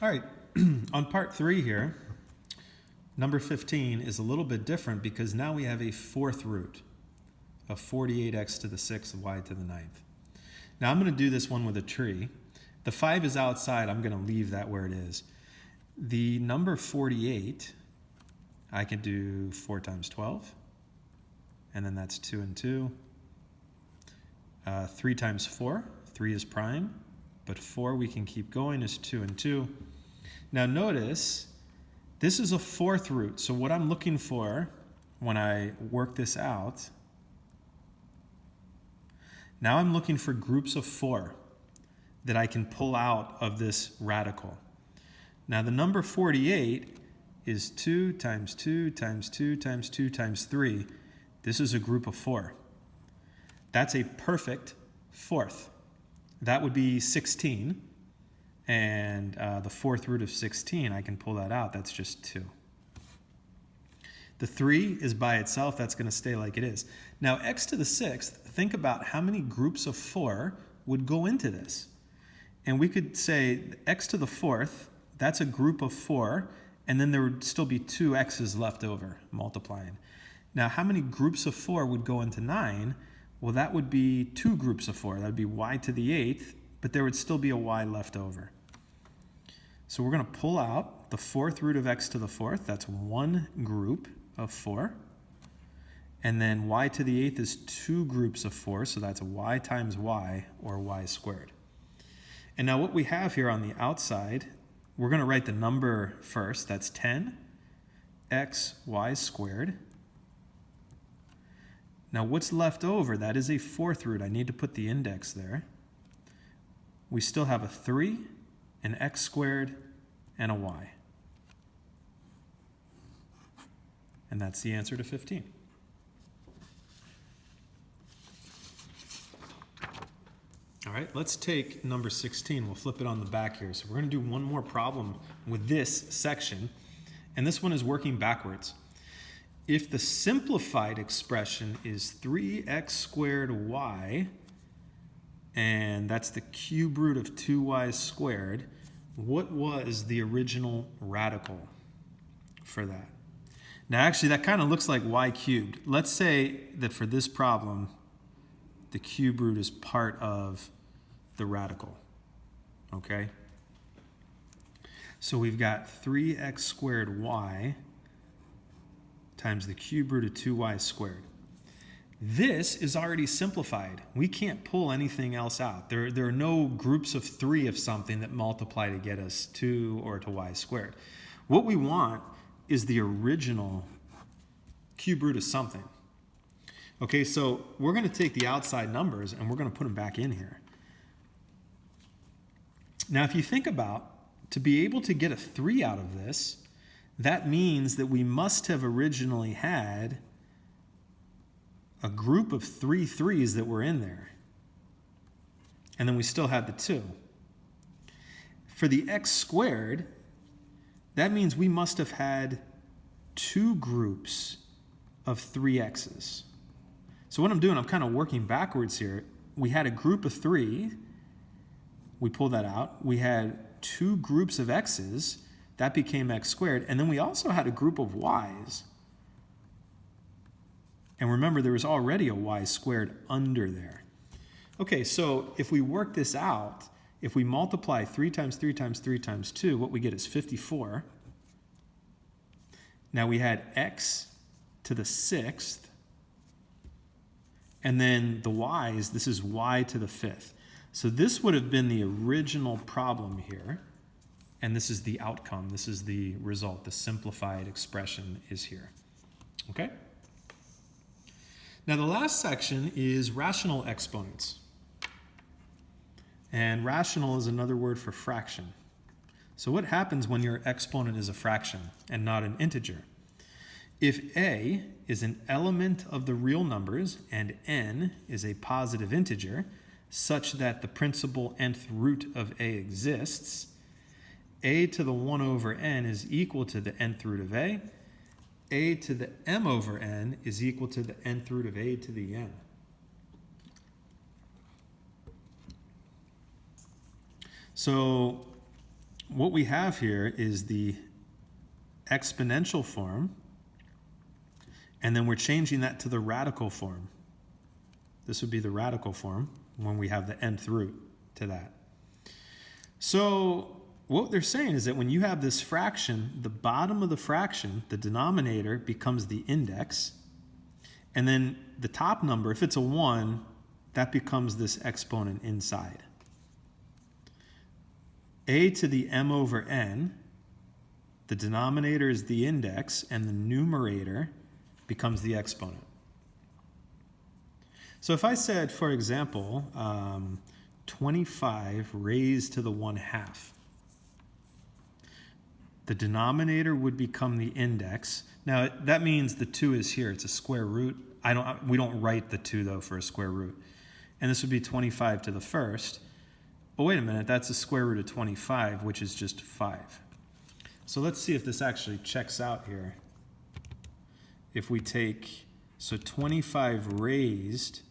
All right, on part 3 here, number 15 is a little bit different because now we have a fourth root of 48x to the 6th y to the 9th. Now I'm going to do this one with a tree. The 5 is outside. I'm going to leave that where it is. The number 48, I can do 4 times 12, and then that's 2 and 2. 3 times 4, 3 is prime, but 4 we can keep going is 2 and 2. Now notice, this is a fourth root, so what I'm looking for when I work this out, now I'm looking for groups of 4 that I can pull out of this radical. Now the number 48 is 2 times 2 times 2 times 2 times 3. This is a group of 4. That's a perfect fourth. That would be 16. And the fourth root of 16, I can pull that out. That's just 2. The 3 is by itself. That's going to stay like it is. Now, x to the 6th, think about how many groups of 4 would go into this. And we could say x to the 4th, that's a group of 4, and then there would still be 2 x's left over multiplying. Now, how many groups of 4 would go into 9? Well, that would be 2 groups of 4. That would be y to the 8th, but there would still be a y left over. So we're going to pull out the fourth root of x to the 4th. That's one group of 4. And then y to the 8th is 2 groups of 4, so that's y times y, or y squared. And now what we have here on the outside, we're going to write the number first. That's 10xy squared. Now what's left over? That is a fourth root. I need to put the index there. We still have a 3, an x squared, and a y. And that's the answer to 15. All right, let's take number 16. We'll flip it on the back here. So we're going to do one more problem with this section. And this one is working backwards. If the simplified expression is 3x squared y, and that's the cube root of 2y squared, what was the original radical for that? Now actually that kind of looks like y cubed. Let's say that for this problem, the cube root is part of the radical, okay? So we've got 3x squared y times the cube root of 2y squared. This is already simplified. We can't pull anything else out. There are no groups of 3 of something that multiply to get us 2 or to y squared. What we want is the original cube root of something. Okay, so we're going to take the outside numbers and we're going to put them back in here. Now, if you think about, to be able to get a 3 out of this, that means that we must have originally had a group of 3 3s that were in there. And then we still had the 2. For the x squared, that means we must have had 2 groups of 3x's. So what I'm doing, I'm kind of working backwards here. We had a group of 3. We pulled that out. We had 2 groups of x's. That became x squared. And then we also had a group of y's. And remember, there was already a y squared under there. Okay, so if we work this out, if we multiply 3 times 3 times 3 times 2, what we get is 54. Now we had x to the 6th. And then the y's, this is y to the 5th. So this would have been the original problem here. And this is the outcome. This is the result. The simplified expression is here. Okay? Now the last section is rational exponents. And rational is another word for fraction. So what happens when your exponent is a fraction and not an integer? If a is an element of the real numbers and n is a positive integer, such that the principal nth root of a exists, a to the 1 over n is equal to the nth root of a to the m over n is equal to the nth root of a to the n. So what we have here is the exponential form, and then we're changing that to the radical form. This would be the radical form when we have the nth root to that. So what they're saying is that when you have this fraction, the bottom of the fraction, the denominator, becomes the index, and then the top number, if it's a 1, that becomes this exponent inside. A to the m over n, the denominator is the index, and the numerator becomes the exponent. So if I said, for example, 25 raised to the 1/2, the denominator would become the index. Now that means the 2 is here, it's a square root. We don't write the 2 though for a square root. And this would be 25 to the first. Oh, wait a minute, that's the square root of 25, which is just 5. So let's see if this actually checks out here. If we take, so 25 raised,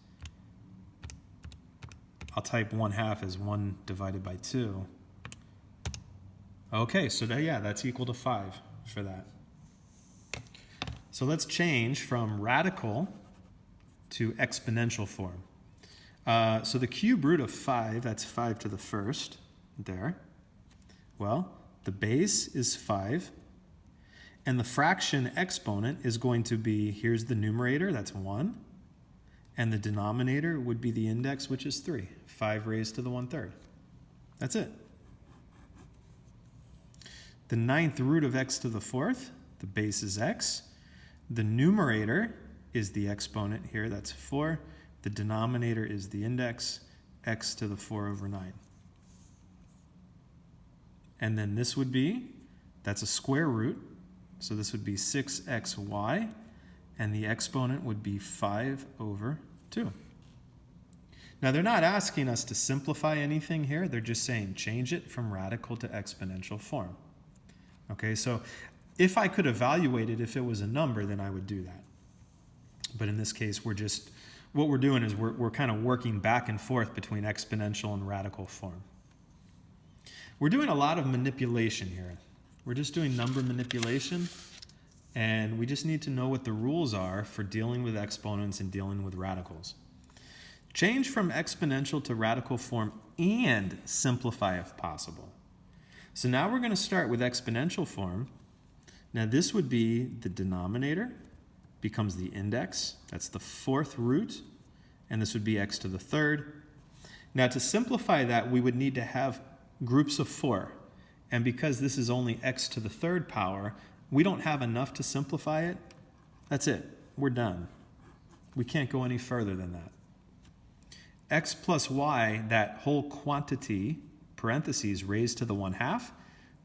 I'll type 1/2 as 1 divided by 2. Okay, so yeah, that's equal to 5 for that. So let's change from radical to exponential form. So the cube root of 5, that's 5 to the first, there. Well, the base is 5, and the fraction exponent is going to be, here's the numerator, that's 1, and the denominator would be the index, which is 3. 5 raised to the 1/3. That's it. The 9th root of x to the 4th, the base is x. The numerator is the exponent here, that's 4. The denominator is the index, x to the 4 over 9. And then this would be, that's a square root, so this would be 6xy, and the exponent would be 5 over 2. Now they're not asking us to simplify anything here, they're just saying change it from radical to exponential form. Okay, so if I could evaluate it, if it was a number, then I would do that. But in this case, what we're doing is we're kind of working back and forth between exponential and radical form. We're doing a lot of manipulation here. We're just doing number manipulation, and we just need to know what the rules are for dealing with exponents and dealing with radicals. Change from exponential to radical form and simplify if possible. So now we're going to start with exponential form. Now this would be the denominator becomes the index. That's the 4th root, and this would be x to the 3rd. Now to simplify that, we would need to have groups of 4. And because this is only x to the 3rd power, we don't have enough to simplify it. That's it. We're done. We can't go any further than that. X plus y, that whole quantity, parentheses, raised to the 1/2.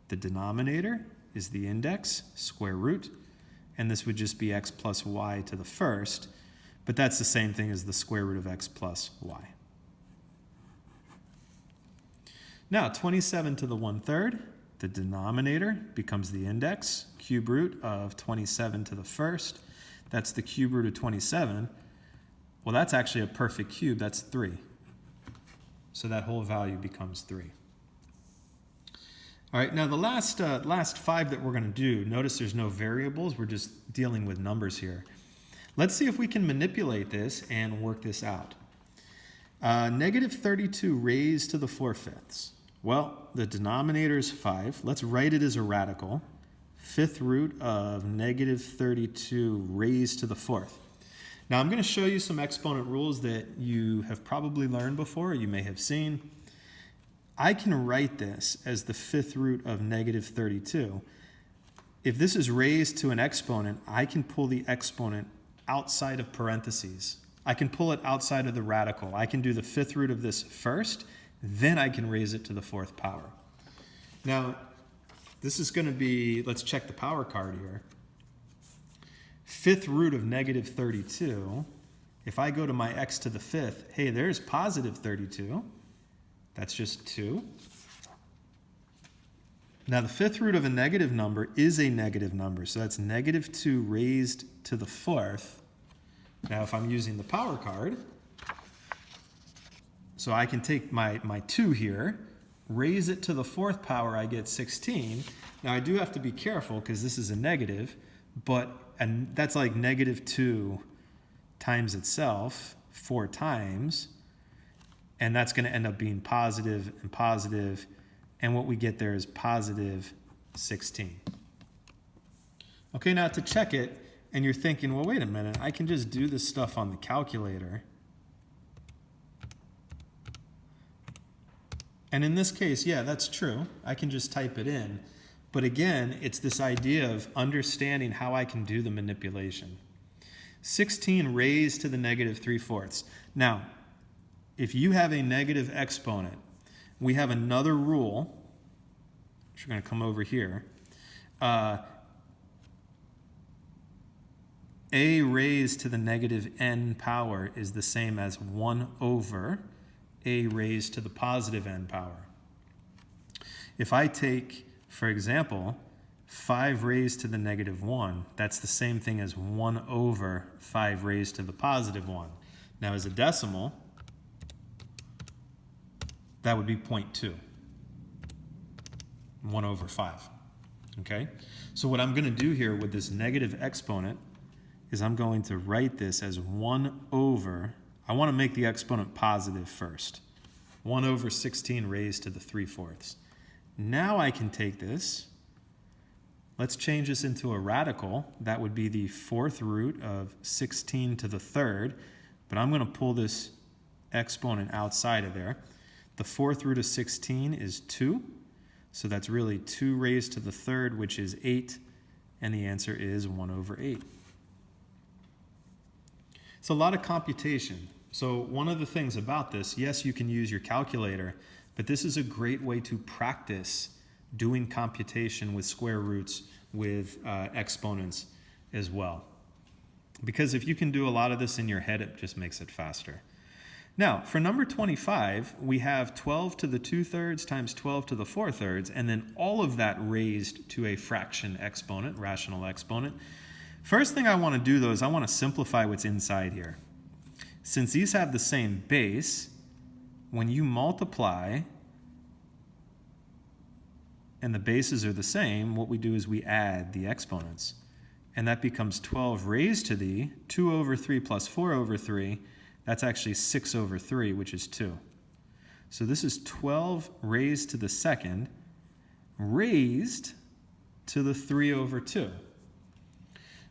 The denominator is the index, square root, and this would just be x plus y to the first, but that's the same thing as the square root of x plus y. Now, 27 to the 1/3, the denominator becomes the index, cube root of 27 to the first. That's the cube root of 27. Well, that's actually a perfect cube. That's 3. So that whole value becomes 3. All right, now the last 5 that we're going to do, notice there's no variables. We're just dealing with numbers here. Let's see if we can manipulate this and work this out. Negative 32 raised to the 4/5. Well, the denominator is 5. Let's write it as a radical. 5th root of negative 32 raised to the 4th. Now I'm going to show you some exponent rules that you have probably learned before, or you may have seen. I can write this as the 5th root of negative 32. If this is raised to an exponent, I can pull the exponent outside of parentheses. I can pull it outside of the radical. I can do the 5th root of this first, then I can raise it to the 4th power. Now, this is going to be, let's check the power card here. 5th root of negative 32. If I go to my x to the 5th, hey, there's positive 32. That's just 2. Now, the 5th root of a negative number is a negative number, so that's negative 2 raised to the 4th. Now, if I'm using the power card, so I can take my 2 here, raise it to the 4th power, I get 16. Now I do have to be careful because this is a negative, and that's like negative 2 times itself 4 times, and that's going to end up being positive and positive, and what we get there is positive 16. Okay, now to check it, and you're thinking, well, wait a minute, I can just do this stuff on the calculator. And in this case, yeah, that's true. I can just type it in. But again, it's this idea of understanding how I can do the manipulation. 16 raised to the negative 3/4. Now, if you have a negative exponent, we have another rule, which we're going to come over here. A raised to the negative n power is the same as 1 over a raised to the positive n power. If I take, for example, 5 raised to the negative 1, that's the same thing as 1 over 5 raised to the positive 1. Now as a decimal, that would be 0.2. 1 over 5. Okay? So what I'm going to do here with this negative exponent is I'm going to write this as 1 over, I want to make the exponent positive first. 1 over 16 raised to the 3/4. Now I can take this, let's change this into a radical. That would be the 4th root of 16 to the 3rd, but I'm going to pull this exponent outside of there. The 4th root of 16 is 2, so that's really 2 raised to the 3rd, which is 8, and the answer is 1 over 8. It's a lot of computation. So one of the things about this, yes, you can use your calculator, but this is a great way to practice doing computation with square roots, with exponents as well. Because if you can do a lot of this in your head, it just makes it faster. Now, for number 25, we have 12 to the 2/3 times 12 to the 4/3, and then all of that raised to a fraction exponent, rational exponent. First thing I want to do, though, is I want to simplify what's inside here. Since these have the same base, when you multiply and the bases are the same, what we do is we add the exponents. And that becomes 12 raised to the 2 over 3 plus 4 over 3. That's actually 6 over 3, which is 2. So this is 12 raised to the 2nd, raised to the 3 over 2.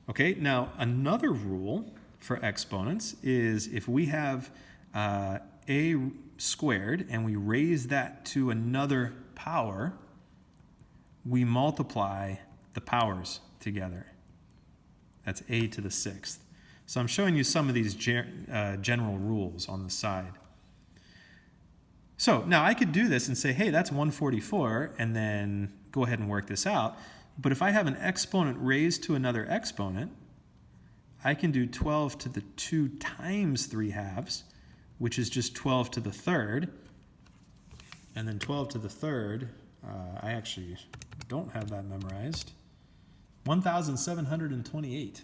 Okay, now another rule for exponents is if we have a squared and we raise that to another power, we multiply the powers together. That's a to the 6th. So I'm showing you some of these general rules on the side. So now I could do this and say, hey, that's 144, and then go ahead and work this out. But if I have an exponent raised to another exponent, I can do 12 to the 2 times 3/2, which is just 12 to the 3rd. And then 12 to the 3rd, I actually don't have that memorized. 1,728.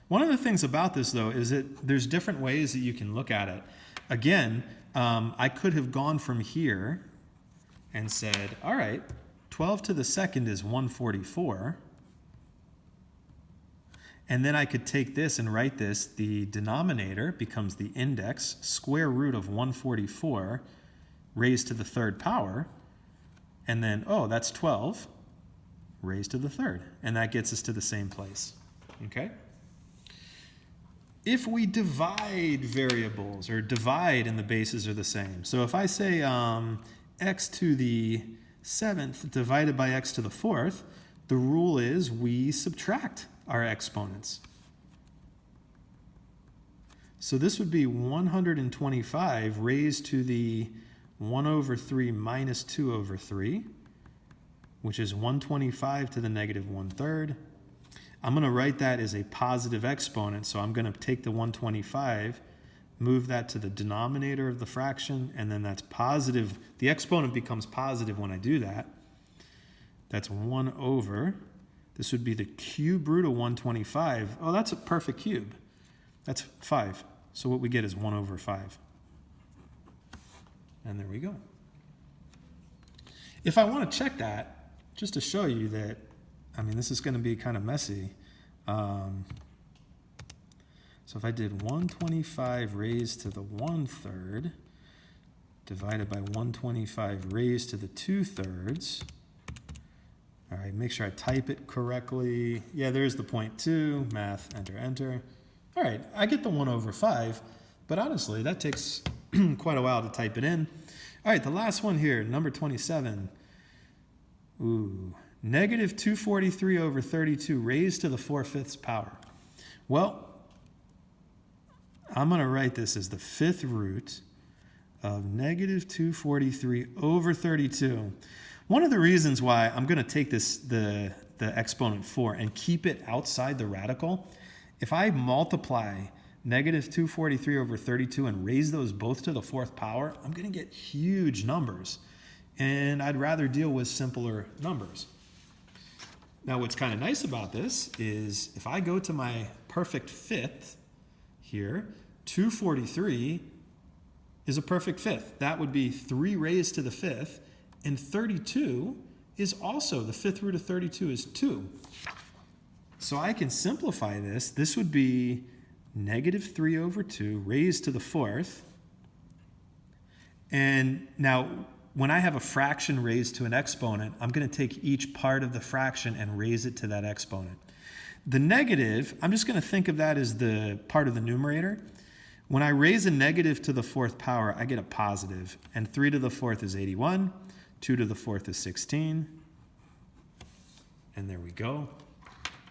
One of the things about this, though, is that there's different ways that you can look at it. Again, I could have gone from here and said, all right, 12 to the 2nd is 144. And then I could take this and write this. The denominator becomes the index, square root of 144 raised to the 3rd power. And then, oh, that's 12 raised to the 3rd. And that gets us to the same place. Okay? If we divide variables, or divide and the bases are the same. So if I say x to the 7th divided by x to the 4th, the rule is we subtract our exponents. So this would be 125 raised to the 1 over 3 minus 2 over 3, which is 125 to the negative 1/3. I'm going to write that as a positive exponent, so I'm going to take the 125, move that to the denominator of the fraction, and then that's positive. The exponent becomes positive when I do that. That's 1 over, this would be the cube root of 125. Oh, that's a perfect cube. That's 5. So what we get is 1 over 5. And there we go. If I want to check that, just to show you that, I mean, this is going to be kind of messy. So if I did 125 raised to the 1/3 divided by 125 raised to the 2/3. All right, make sure I type it correctly. Yeah, there's the 0.2, math, enter, enter. All right, I get the 1/5, but honestly, that takes quite a while to type it in. All right, the last one here, number 27. Ooh, negative 243/32 raised to the 4/5 power. Well, I'm going to write this as the 5th root of negative 243/32. One of the reasons why I'm going to take this, the exponent 4 and keep it outside the radical, if I multiply negative 243/32 and raise those both to the 4th power, I'm going to get huge numbers. And I'd rather deal with simpler numbers. Now, what's kind of nice about this is if I go to my perfect 5th here, 243 is a perfect 5th. That would be 3 raised to the 5th. And 32 is also, the 5th root of 32 is 2. So I can simplify this. This would be negative 3/2 raised to the 4th. And now, when I have a fraction raised to an exponent, I'm going to take each part of the fraction and raise it to that exponent. The negative, I'm just going to think of that as the part of the numerator. When I raise a negative to the 4th power, I get a positive. And 3 to the 4th is 81. 2 to the 4th is 16. And there we go.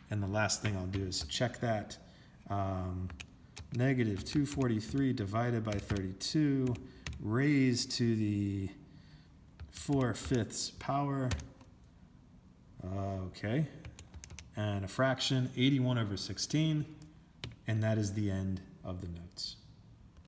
And the last thing I'll do is check that. Negative 243 divided by 32 raised to the 4/5 power. Okay. And a fraction, 81/16. And that is the end of the notes.